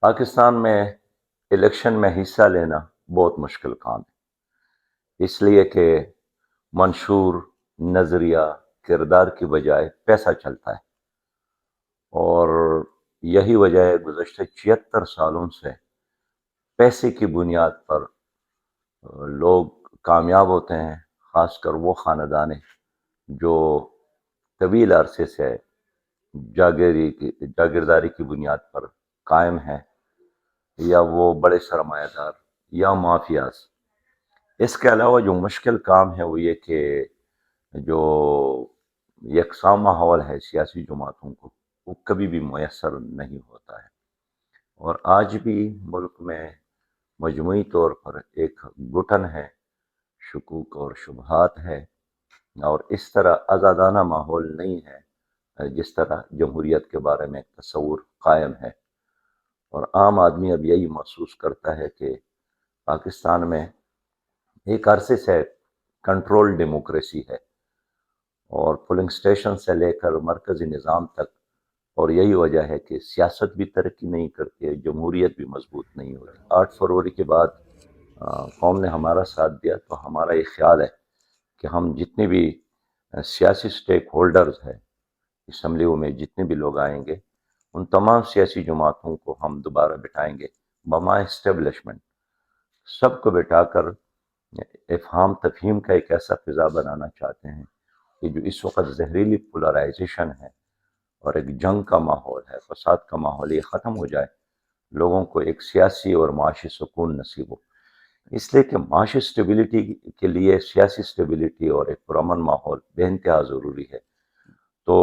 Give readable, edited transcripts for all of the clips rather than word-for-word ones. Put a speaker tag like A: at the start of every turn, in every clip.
A: پاکستان میں الیکشن میں حصہ لینا بہت مشکل کام ہے، اس لیے کہ منشور نظریہ کردار کی بجائے پیسہ چلتا ہے، اور یہی وجہ ہے گزشتہ 76 سالوں سے پیسے کی بنیاد پر لوگ کامیاب ہوتے ہیں، خاص کر وہ خاندان جو طویل عرصے سے جاگیرداری کی بنیاد پر قائم ہیں، یا وہ بڑے سرمایہ دار یا مافیاز۔ اس کے علاوہ جو مشکل کام ہے وہ یہ کہ جو یکساں ماحول ہے سیاسی جماعتوں کو، وہ کبھی بھی میسر نہیں ہوتا ہے، اور آج بھی ملک میں مجموعی طور پر ایک گھٹن ہے، شکوک اور شبہات ہے، اور اس طرح آزادانہ ماحول نہیں ہے جس طرح جمہوریت کے بارے میں تصور قائم ہے۔ اور عام آدمی اب یہی محسوس کرتا ہے کہ پاکستان میں ایک عرصے سے کنٹرول ڈیموکریسی ہے، اور پولنگ اسٹیشن سے لے کر مرکزی نظام تک، اور یہی وجہ ہے کہ سیاست بھی ترقی نہیں کرتی ہے، جمہوریت بھی مضبوط نہیں ہوتی۔ 8 فروری کے بعد قوم نے ہمارا ساتھ دیا، تو ہمارا یہ خیال ہے کہ ہم جتنے بھی سیاسی سٹیک ہولڈرز ہیں، اسمبلیوں میں جتنے بھی لوگ آئیں گے، ان تمام سیاسی جماعتوں کو ہم دوبارہ بٹھائیں گے بما اسٹیبلشمنٹ، سب کو بٹھا کر افہام تفہیم کا ایک ایسا فضا بنانا چاہتے ہیں کہ جو اس وقت زہریلی پولرائزیشن ہے اور ایک جنگ کا ماحول ہے، فساد کا ماحول، یہ ختم ہو جائے، لوگوں کو ایک سیاسی اور معاشی سکون نصیب ہو۔ اس لیے کہ معاشی اسٹیبلٹی کے لیے سیاسی اسٹیبلٹی اور ایک پرامن ماحول بے انتہا ضروری ہے۔ تو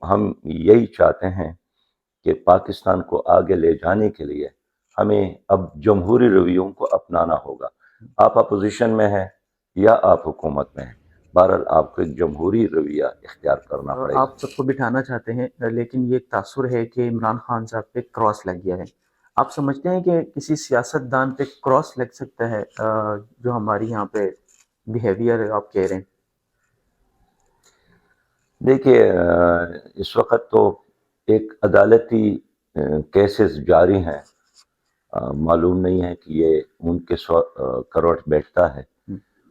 A: ہم یہی چاہتے ہیں کہ پاکستان کو آگے لے جانے کے لیے ہمیں اب جمہوری رویوں کو اپنانا ہوگا۔ آپ اپوزیشن میں ہیں یا آپ حکومت میں ہیں، بہرحال آپ کو ایک جمہوری رویہ اختیار کرنا پڑے گا۔
B: آپ سب کو بٹھانا چاہتے ہیں، لیکن یہ ایک تاثر ہے کہ عمران خان صاحب پہ کراس لگ گیا ہے۔ آپ سمجھتے ہیں کہ کسی سیاست دان پہ کراس لگ سکتا ہے جو ہماری یہاں پہ بیہیویئر آپ کہہ رہے ہیں؟
A: دیکھیے، اس وقت تو ایک عدالتی کیسز جاری ہیں، معلوم نہیں ہے کہ یہ ان کے کروٹ بیٹھتا ہے،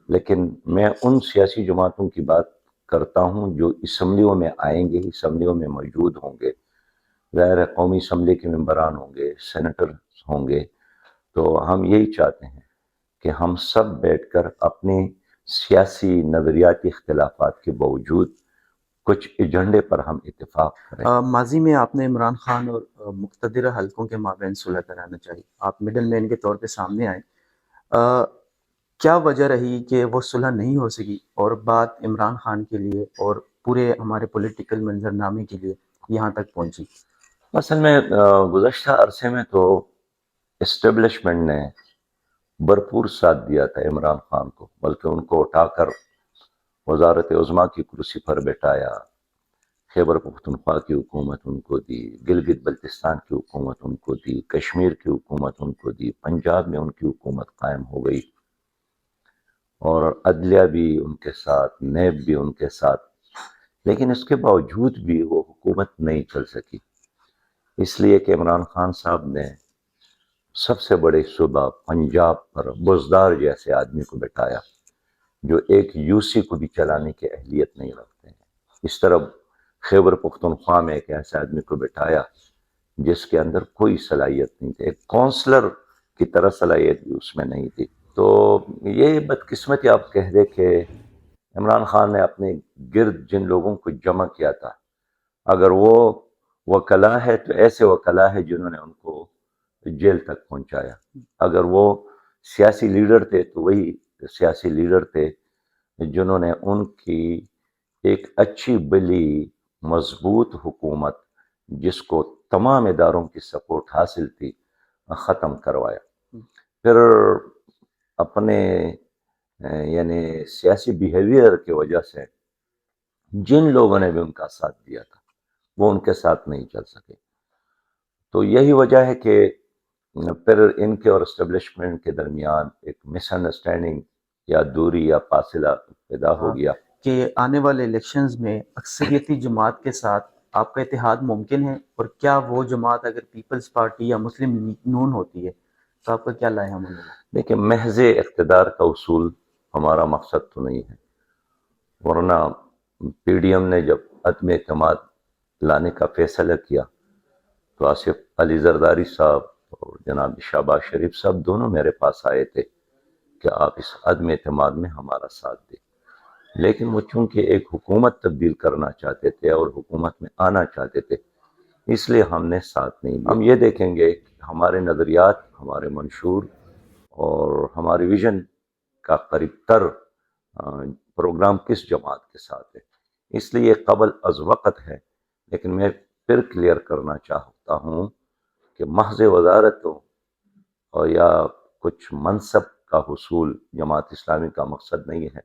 A: لیکن میں ان سیاسی جماعتوں کی بات کرتا ہوں جو اسمبلیوں میں آئیں گے، اسمبلیوں میں موجود ہوں گے، ظاہر ہے قومی اسمبلی کے ممبران ہوں گے، سینیٹر ہوں گے۔ تو ہم یہی چاہتے ہیں کہ ہم سب بیٹھ کر اپنے سیاسی نظریاتی اختلافات کے باوجود کچھ ایجنڈے پر ہم اتفاق کریں۔
B: ماضی میں آپ نے عمران خان اور مقتدرہ حلقوں کے مابین صلح کرانا چاہی، آپ مڈل مین کے طور پہ سامنے آئے، کیا وجہ رہی کہ وہ صلح نہیں ہو سکی اور بات عمران خان کے لیے اور پورے ہمارے پولیٹیکل منظرنامے کے لیے یہاں تک پہنچی؟
A: اصل میں گزشتہ عرصے میں تو اسٹیبلشمنٹ نے بھرپور ساتھ دیا تھا عمران خان کو، بلکہ ان کو اٹھا کر وزارت عظمیٰ کی کرسی پر بٹھایا، خیبر پختونخوا کی حکومت ان کو دی، گلگت بلتستان کی حکومت ان کو دی، کشمیر کی حکومت ان کو دی، پنجاب میں ان کی حکومت قائم ہو گئی، اور عدلیہ بھی ان کے ساتھ، نیب بھی ان کے ساتھ، لیکن اس کے باوجود بھی وہ حکومت نہیں چل سکی، اس لیے کہ عمران خان صاحب نے سب سے بڑے صوبہ پنجاب پر بزدار جیسے آدمی کو بٹھایا جو ایک یو سی کو بھی چلانے کی اہلیت نہیں رکھتے ہیں۔ اس طرح خیبر پختونخوا میں ایک ایسے آدمی کو بٹھایا جس کے اندر کوئی صلاحیت نہیں تھی، ایک کونسلر کی طرح صلاحیت بھی اس میں نہیں تھی۔ تو یہ بدقسمتی آپ کہہ دیں کہ عمران خان نے اپنے گرد جن لوگوں کو جمع کیا تھا، اگر وہ وکلا ہے تو ایسے وکلا ہے جنہوں نے ان کو جیل تک پہنچایا، اگر وہ سیاسی لیڈر تھے تو وہی سیاسی لیڈر تھے جنہوں نے ان کی ایک اچھی بلی مضبوط حکومت جس کو تمام اداروں کی سپورٹ حاصل تھی ختم کروایا۔ پھر اپنے یعنی سیاسی بیہیویئر کی وجہ سے جن لوگوں نے بھی ان کا ساتھ دیا تھا وہ ان کے ساتھ نہیں چل سکے، تو یہی وجہ ہے کہ پھر ان کے اور اسٹیبلشمنٹ کے درمیان ایک مس انڈرسٹینڈنگ یا دوری یا فاصلہ پیدا ہو گیا۔
B: کہ آنے والے الیکشنز میں اکثریتی جماعت کے ساتھ آپ کا اتحاد ممکن ہے؟ اور کیا وہ جماعت اگر پیپلز پارٹی یا مسلم نون ہوتی ہے تو آپ کا کیا لائحہ عمل ہوگا؟
A: دیکھیں، محض اقتدار کا اصول ہمارا مقصد تو نہیں ہے، ورنہ پی ڈی ایم نے جب عدم اعتماد لانے کا فیصلہ کیا تو آصف علی زرداری صاحب اور جناب شہباز شریف صاحب دونوں میرے پاس آئے تھے کہ آپ اس عدم اعتماد میں ہمارا ساتھ دیں، لیکن وہ چونکہ ایک حکومت تبدیل کرنا چاہتے تھے اور حکومت میں آنا چاہتے تھے، اس لیے ہم نے ساتھ نہیں دیا۔ ہم یہ دیکھیں گے کہ ہمارے نظریات، ہمارے منشور اور ہماری ویژن کا قریب تر پروگرام کس جماعت کے ساتھ ہے، اس لیے قبل از وقت ہے، لیکن میں پھر کلیئر کرنا چاہتا ہوں کہ محض وزارتوں اور یا کچھ منصب کا حصول جماعت اسلامی کا مقصد نہیں ہے۔